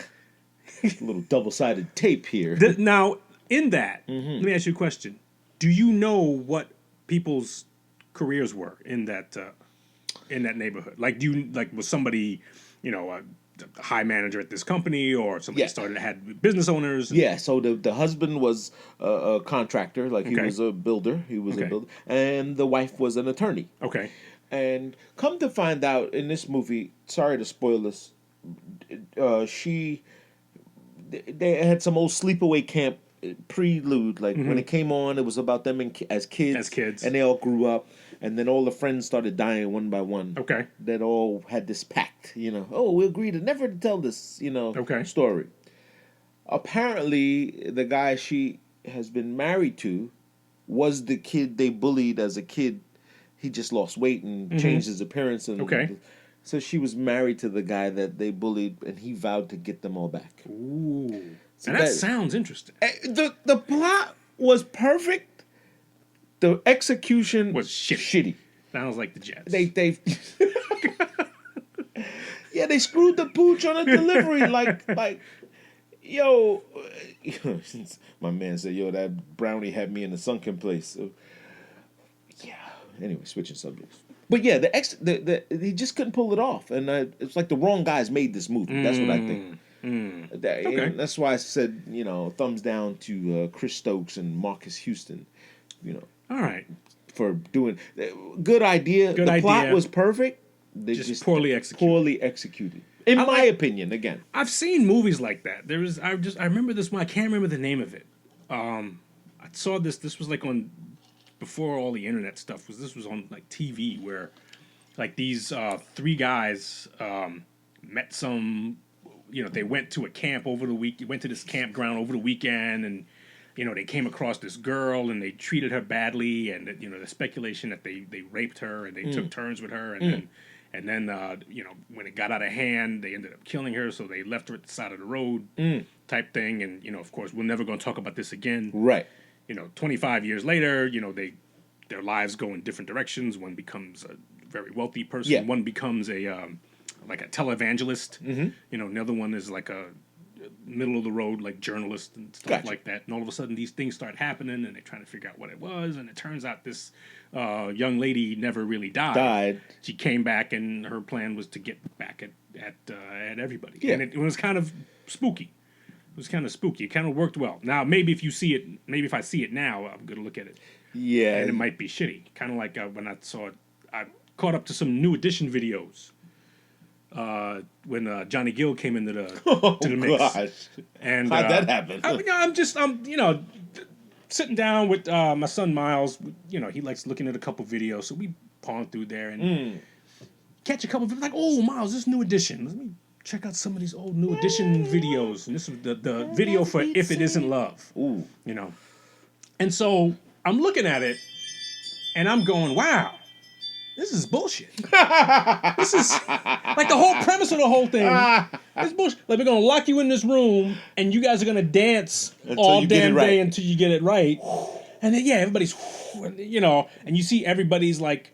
A little double-sided tape here. Now, in that, Mm-hmm. let me ask you a question. Do you know what people's careers were in that neighborhood? Like, was somebody, a high manager at this company, or somebody Yeah. had business owners? Yeah, so the husband was a contractor, like he Okay. was a builder. He was Okay. a builder. And the wife was an attorney. Okay. And come to find out in this movie, sorry to spoil this, they had some old sleepaway camp prelude. Like when it came on, it was about them as kids. As kids. And they all grew up. And then all the friends started dying one by one. Okay. That all had this pact, Oh, we agreed to never tell this, Okay. story. apparently the guy she has been married to was the kid they bullied as a kid. He just lost weight and changed his appearance, and Okay. so she was married to the guy that they bullied, and he vowed to get them all back. Ooh. So And that that- sounds interesting. The plot was perfect. The execution Was shitty. Shitty. Sounds like the Jets. They yeah, they screwed the pooch on a delivery. like yo, my man said, yo, that brownie had me in a sunken place. So, yeah. Anyway, switching subjects. But yeah, he just couldn't pull it off, and it's like the wrong guys made this movie. That's what I think. Okay. And that's why I said, thumbs down to Chris Stokes and Marcus Houston, All right. for doing good idea. Good The plot idea. was perfect. They Just poorly executed. Poorly executed, in I my like- opinion. Again, I've seen movies like that. I remember this one. I can't remember the name of it. I saw this. This was like on before all the internet stuff was. This was on like TV where like these three guys met some. They went to a camp over the week. Went to this campground over the weekend, and they came across this girl and they treated her badly, and the speculation that they raped her and they took turns with her, and then when it got out of hand, they ended up killing her, so they left her at the side of the road, type thing, and of course we're never going to talk about this again. right? 25 years later, their lives go in different directions. One becomes a very wealthy person. Yeah. One becomes a like a televangelist. Another one is like a middle of the road like journalist and stuff Gotcha. like that. And all of a sudden these things start happening, and they're trying to figure out what it was. And it turns out this young lady never really died. She came back, and her plan was to get back at everybody. Yeah. And it was kind of spooky. It was kind of spooky. It kind of worked well. Now, maybe if I see it now, I'm going to look at it. Yeah, And it might be shitty. Kind of like when I saw it. I caught up to some New Edition videos when Johnny Gill came into the, to the mix. gosh. And, How'd that happen? I'm sitting down with my son Miles. He likes looking at a couple videos. So we pawn through there and catch a couple of like, oh, Miles, this is New Edition. Let me check out some of these old New Edition videos. And this is the video for If It Isn't Love. Ooh, And so I'm looking at it and I'm going, wow, this is bullshit. This is like the whole premise of the whole thing is bullshit. Like, we're going to lock you in this room and you guys are going to dance all you get it damn right. day until you get it right. And then, everybody's, and you see everybody's like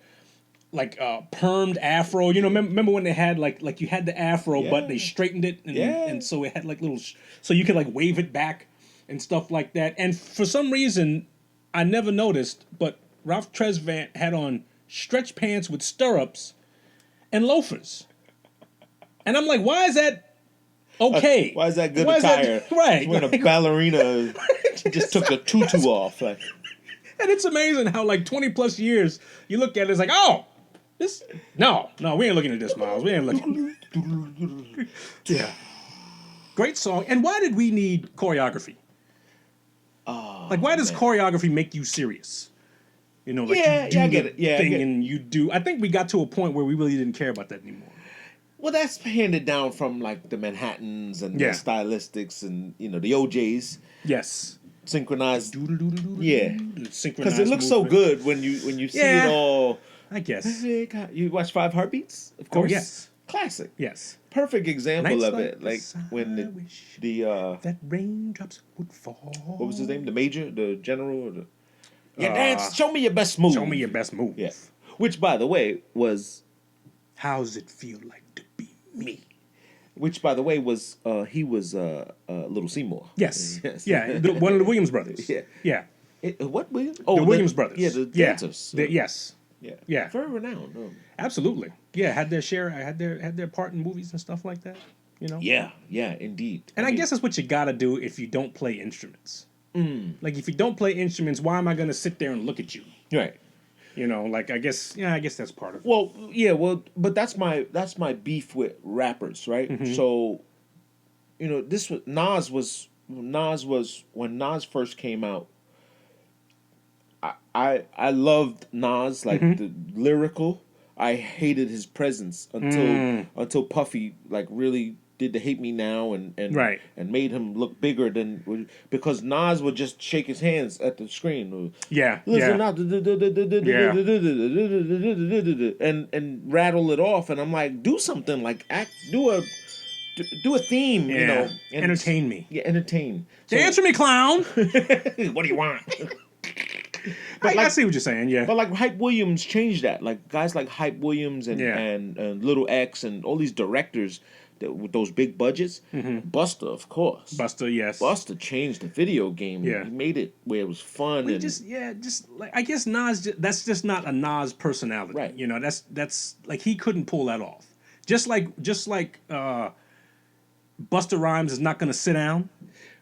permed afro. Remember when they had like you had the afro, but they straightened it, and so it had like little, so you could like wave it back and stuff like that. And for some reason, I never noticed, but Ralph Tresvant had on stretch pants with stirrups and loafers, and I'm like, why is that okay? why is that good Why is that- attire? right? She's wearing a Like, ballerina. She just took the tutu off. Like, and it's amazing how like 20 plus years you look at it, it's like, oh. No, we ain't looking at this, Miles. We ain't looking. Yeah. Great song. And why did we need choreography? Like, why does choreography make you serious? Like Yeah, you do yeah, I get the it. Yeah, I thing get it. and you do. I think we got to a point where we really didn't care about that anymore. well, that's handed down from like the Manhattans and Yeah. the stylistics and the OJs Yes. synchronized. Yeah. Because it looks so good when you see Yeah. it all. I guess. Hey, God, you watch Five Heartbeats, of course. yes. Classic. Yes. Perfect example Nights of like it. Like this, when I wish the that raindrops would fall. what was his name? The major, the general, or the dance. Show me your best move. Show me your best move. Yeah. Which, by the way, was How's it feel like to be me? was he was Little Seymour. Yes. Yes. Yeah. One of the Williams brothers. Yeah. Yeah. What Williams? Oh, The Williams brothers. Yeah, the dancers. Yes. Yeah. Yeah. Very renowned. Absolutely. Yeah. Had their share. Had their part in movies and stuff like that. Yeah. Yeah. Indeed. And I guess that's what you gotta do if you don't play instruments. Like if you don't play instruments, why am I gonna sit there and look at you? right. Like I guess that's part of it. Well, yeah, but that's my beef with rappers, right? Mm-hmm. So, this was Nas was when Nas first came out. I loved Nas, like Mm-hmm. the lyrical. I hated his presence until Puffy like really did the Hate Me Now and Right. and made him look bigger than because Nas would just shake his hands at the screen. Yeah. Listen Yeah. out, and rattle it off, and I'm like, do something like do a theme, you Yeah. know, and Entertain me. Yeah, entertain. So, Answer me, clown. what do you want? I see what you're saying. Yeah. But like Hype Williams changed that. Like guys like Hype Williams and Yeah. and Little X and all these directors with those big budgets. Buster, of course. Buster, yes. Buster changed the video game. Yeah. He made it where it was fun We and just like I guess Nas. That's just not a Nas personality, Right. You know, that's like he couldn't pull that off. Just like Busta Rhymes is not going to sit down.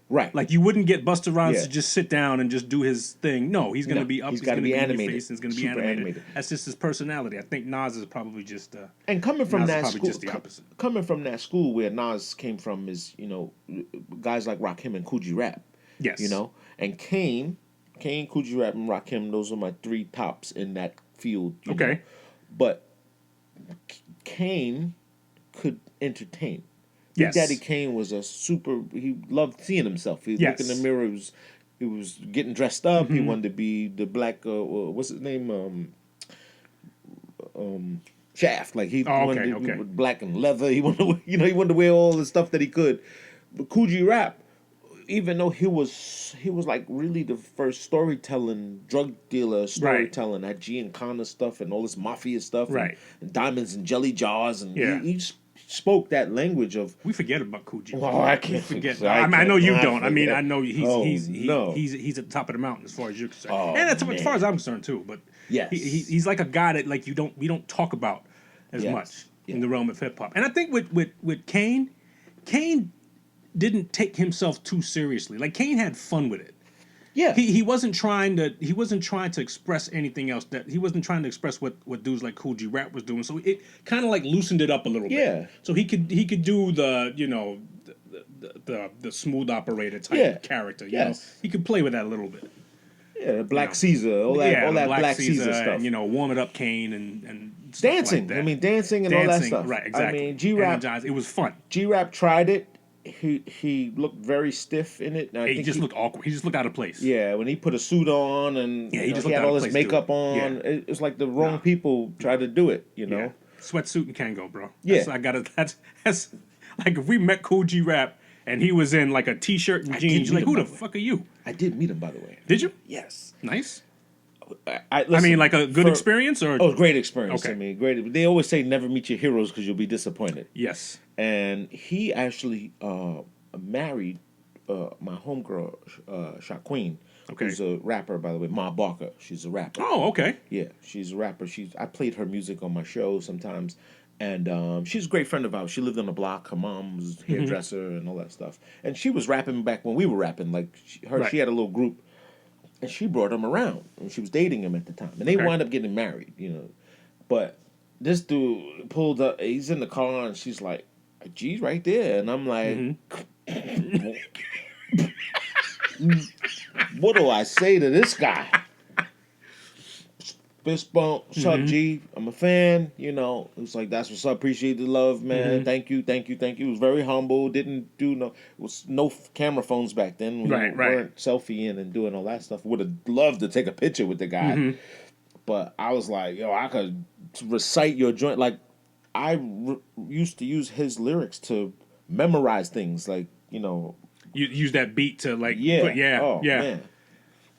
right. Like you wouldn't get Busta Rhymes Yeah. to just sit down and just do his thing. No, he's going to No, be up. he's He's gotta going to be be animated. In your face, and he's going to be Super animated. That's just his personality. I think Nas is probably just. And coming from Nas is that probably school, just the opposite. coming from that school where Nas came from is, you know, guys like Rakim and Coogee Rap. Yes. You know, and Kane, Coogee Rap, and Rakim. Those are my three tops in that field. you know. Okay. But Kane could entertain. Big Yes. Daddy Kane was a super. He loved seeing himself. He Yes. looked in the mirror. He was getting dressed up. He wanted to be the black. What's his name? Shaft. Like he Oh, wanted okay, to okay. black and leather. He wanted to, he wanted to wear all the stuff that he could. But Coogee Rap, even though he was like really the first storytelling drug dealer storytelling, that Giancana stuff and all this mafia stuff, Right. And diamonds and jelly jars, and Yeah. he spoke that language of. We forget about Coogee. Oh, I can't forget. I I know you cannot don't. I mean, forget. I know he's Oh, he's no. he's at the top of the mountain as far as you're concerned, Oh, and as man. far as I'm concerned too. But Yes. he's like a guy that like we don't talk about as Yes. much Yeah. in the realm of hip hop. And I think with Kane didn't take himself too seriously. Like Kane had fun with it. Yeah, He wasn't trying to express anything else. That he wasn't trying to express what dudes like Coogee Rap was doing. So it kind of like loosened it up a little Yeah. bit. So he could do the the smooth operator type Yeah. character. You Yes. know, he could play with that a little bit. yeah, Black know. Caesar, all that the Black Caesar stuff. and, warm it up Kane and stuff Dancing, Like that. I mean, dancing and all that Dancing, stuff. right? Exactly. I mean, G-Rap, Energized. It was fun. G-Rap tried it. He looked very stiff in it. And I He think just looked awkward. He just looked out of place. Yeah, when he put a suit on and Yeah, he you know, just he looked had out all of his place, makeup dude. on. Yeah. It's like the wrong Nah. people try to do it, you know. Yeah. Sweatsuit and Kango, bro. Yeah. That's like if we met Coogee Rap and he was in like a t-shirt and did jeans, you're meet like, him, who by the the way. fuck are you? I did meet him, by the way. Did you? Yes. Nice. I I mean, listen, like a good for- experience or Oh, great experience. Okay. I mean, great. They always say never meet your heroes because you'll be disappointed. yes. And he actually married my homegirl, Shaqueen, Okay. who's a rapper, by the way. Ma Barker, she's a rapper. Oh, okay. Yeah, she's a rapper. I played her music on my show sometimes, and she's a great friend of ours. She lived on the block. Her mom was a hairdresser and all that stuff. And she was rapping back when we were rapping. Like Right. she had a little group, and she brought him around, and she was dating him at the time, and they Okay. wound up getting married. But this dude pulled up. He's in the car, and she's like, "G's right there," and I'm like. What do I say to this guy? Fist bump, what's up, G? I'm a fan. It's like, that's what's up. Appreciate the love, man. Thank you. He was very humble. Didn't do it was no camera phones back then. We Right. weren't selfieing and doing all that stuff. Would have loved to take a picture with the guy, but I was like, yo, I could recite your joint. Like, I used to use his lyrics to memorize things, like You use that beat to like yeah, yeah. Man.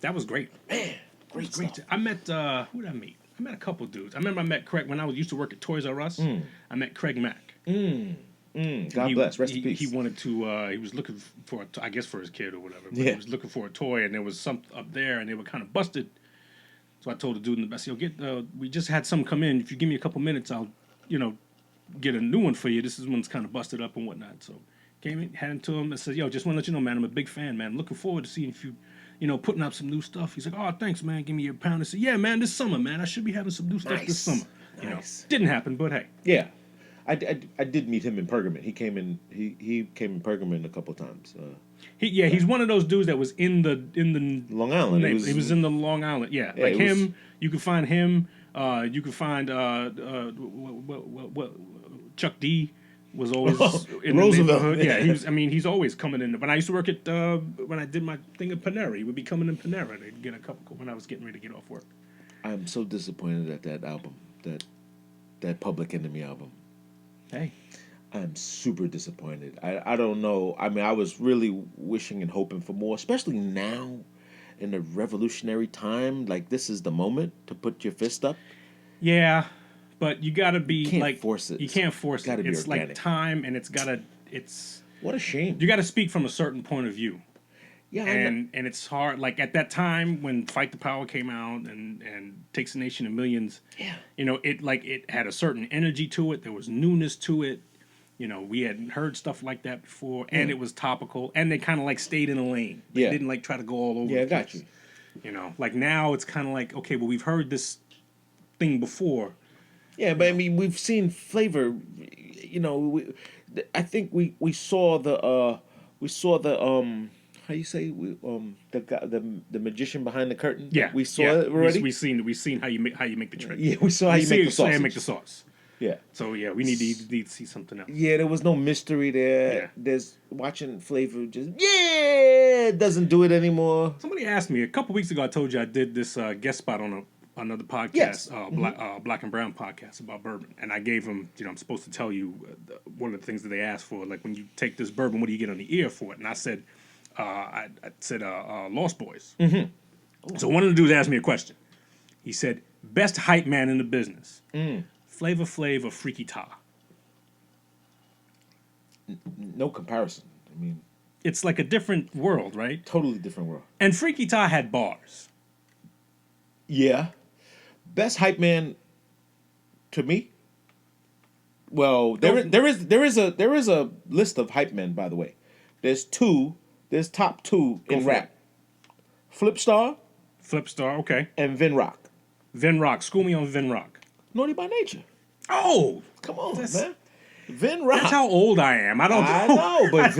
That was great. Great Great. stuff. I met who did I meet? I met a couple dudes. I remember I met Craig when I used to work at Toys R Us. I met Craig Mack. God bless. Rest in peace. He wanted to. He was looking for, I guess, for his kid or whatever. But Yeah. He was looking for a toy, and there was some up there, and they were kind of busted. So I told the dude in the back, we just had some come in. If you give me a couple minutes, I'll, get a new one for you. This one's kind of busted up and whatnot. So came in, handed it to him, and said, "Yo, just want to let you know, man, I'm a big fan, man. Looking forward to seeing if you." Putting out some new stuff. He's like, "Oh, thanks, man. Give me a pound." I said, "Yeah, man. This summer, man. I should be having some new stuff this Nice. summer." Nice. Didn't happen, but hey, Yeah, I did meet him in Pergamon. He came in Pergamon a couple times. he's one of those dudes that was in the Long Island. He was in the Long Island. Yeah, like it was- him. You can find him. You can find Chuck D. was always in the Roosevelt, neighborhood. Yeah, yeah. he's always coming in. When I used to work at when I did my thing at Panera, he would be coming in Panera to get a couple when I was getting ready to get off work. I'm so disappointed at that album, that Public Enemy album. Hey, I'm super disappointed. I don't know. I mean, I was really wishing and hoping for more, especially now in a revolutionary time. Like, this is the moment to put your fist up. yeah, but you gotta be Can't like force it. You can't force It's gotta it. be It's organic. like time, and it's What a shame. you got to speak from a certain point of view. Yeah, I know. And it's hard. Like at that time when Fight the Power came out and Takes a Nation of Millions, Yeah. it had a certain energy to it. There was newness to it. We hadn't heard stuff like that before, and it was topical. And they kind of like stayed in a lane. They Yeah. didn't like try to go all over. Yeah, I the got place. you. Like now it's kind of like, okay, well we've heard this thing before. Yeah, but I mean, we've seen Flavor. I think we saw the how you say the guy, the magician behind the curtain. Yeah, we saw yeah. it already. We've seen how you make the trick. Yeah, we saw how you make the sausage. make the sauce. Yeah. So yeah, we need to see something else. Yeah, there was no mystery there. Yeah. There's watching Flavor just it doesn't do it anymore. Somebody asked me a couple weeks ago. I told you I did this guest spot on another podcast, Yes. Black and Brown podcast about bourbon, and I gave them. I'm supposed to tell you one of the things that they asked for, like when you take this bourbon, what do you get on the ear for it? And I said, Lost Boys. Mm-hmm. So one of the dudes asked me a question. He said, "Best hype man in the business, Flavor Flav or Freaky Ta?" No comparison. I mean, It's like a different world, right? totally different world. And Freaky Ta had bars. Yeah. Best hype man to me. Well, there is a list of hype men, by the way. There's top two in for rap. Flipstar Flipstar, okay. and Vin Rock. Vin Rock. School me on Vin Rock. Naughty by Nature. Oh! Come on, That's- man. Vin Rock. That's how old I am. I don't I know. know, but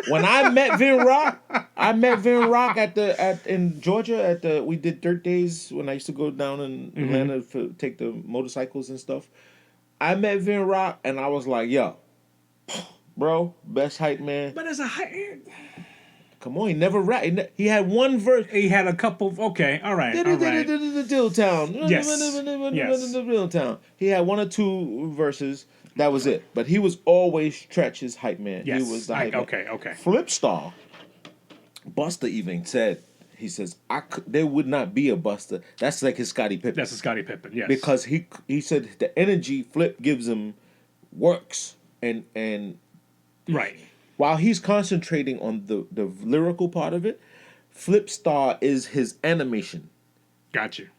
when I met Vin Rock in Georgia we did Dirt Days when I used to go down in Atlanta to take the motorcycles and stuff. I met Vin Rock and I was like, yo, bro, best hype man. But as a hype... Come on, he never rap. He had one verse. He had a couple... Okay, all right. Dill Town. Yes. Yes. Dill Town. He had one or two verses. That was it. But he was always Tretch's hype man. Yes. He was the hype man. Okay. Flipstar, Buster even said, he says, there would not be a Buster. That's like his Scottie Pippen. That's a Scottie Pippen, yes. Because he said the energy Flip gives him works. And Right. while he's concentrating on the lyrical part of it, Flipstar is his animation. Got you.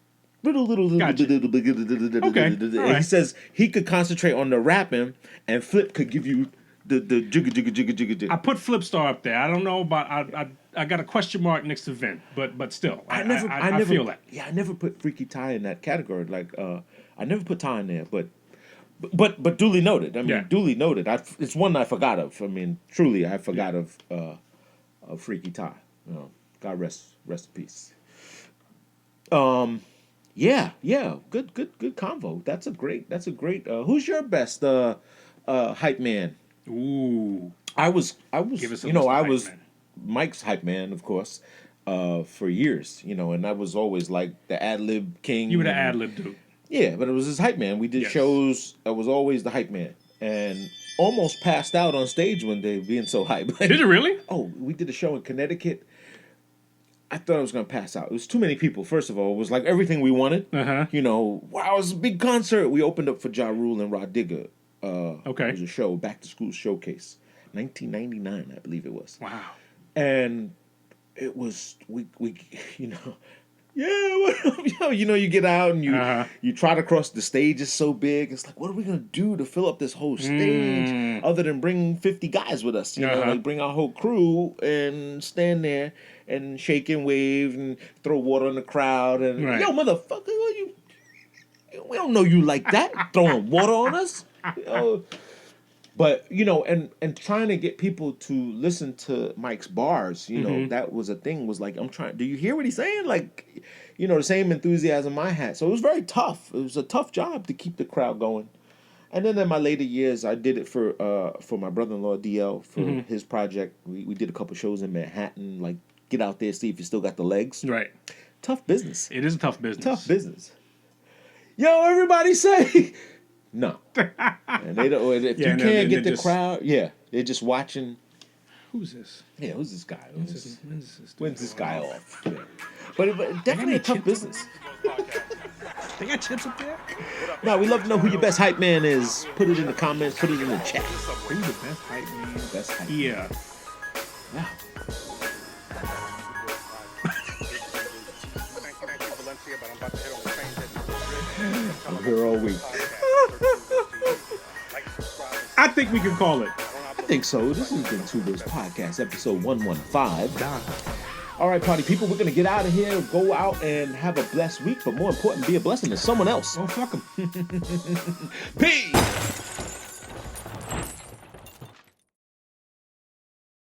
Gotcha. Okay, And all right. he says he could concentrate on the rapping, and Flip could give you the jigga jigga jigga jigga jigga. I put Flipstar up there. I don't know about... I got a question mark next to Vin, but still, I never feel that. Yeah, I never put Freaky Ty in that category. Like, I never put Ty in there, but duly noted. I mean, Yeah. duly noted. It's one I forgot of. I mean, truly, I forgot of Freaky Ty. God rest in peace. Yeah, good convo. That's a great. Who's your best hype man? Ooh. I was. Give us a You know, list of I hype was men. Mike's hype man, of course, for years. And I was always like the ad lib king. You were the ad-lib dude. Yeah, but it was his hype man. We did Yes. shows. I was always the hype man, and almost passed out on stage one day being so hype. Did you really? Oh, we did a show in Connecticut. I thought I was gonna pass out. It was too many people. First of all, it was like everything we wanted. Uh-huh. Wow, it was a big concert. We opened up for Ja Rule and Rod Digger. Okay. It was a show, back to school showcase, 1999, I believe it was. Wow. And it was we yeah, what up, yo? You get out and you try to cross the stage. It's so big. It's like, what are we gonna do to fill up this whole stage other than bring 50 guys with us? Like bring our whole crew and stand there and shake and wave and throw water on the crowd and Right. yo, motherfucker, we don't know you like that, throwing water on us. But and trying to get people to listen to Mike's bars, that was a thing. Was like, I'm trying. Do you hear what he's saying? Like, the same enthusiasm I had. So it was very tough. It was a tough job to keep the crowd going, And then in my later years, I did it for my brother-in-law DL for his project. We did a couple shows in Manhattan, like get out there, see if you still got the legs. Right. Tough business. It is a tough business. Tough business. Yo, everybody say no. And they don't. If Yeah, you no, can't get they're the just- crowd, they're just watching. Who's this? Yeah, who's this guy? When's When's this guy off? Yeah. But definitely a tough business. They got chips up there? Now we love to know who your best hype man is. Put it in the comments. Put it in the chat. Who's the best hype man? Best hype. Yeah. Yeah. Thank you, Valencia, but I'm about to head on the train heading to Madrid. I'm here all week. I think we can call it. I think so. This has been Two Bros Podcast, episode 115. All right, party people, we're going to get out of here, go out and have a blessed week, but more important, be a blessing to someone else. Oh, fuck them. Peace!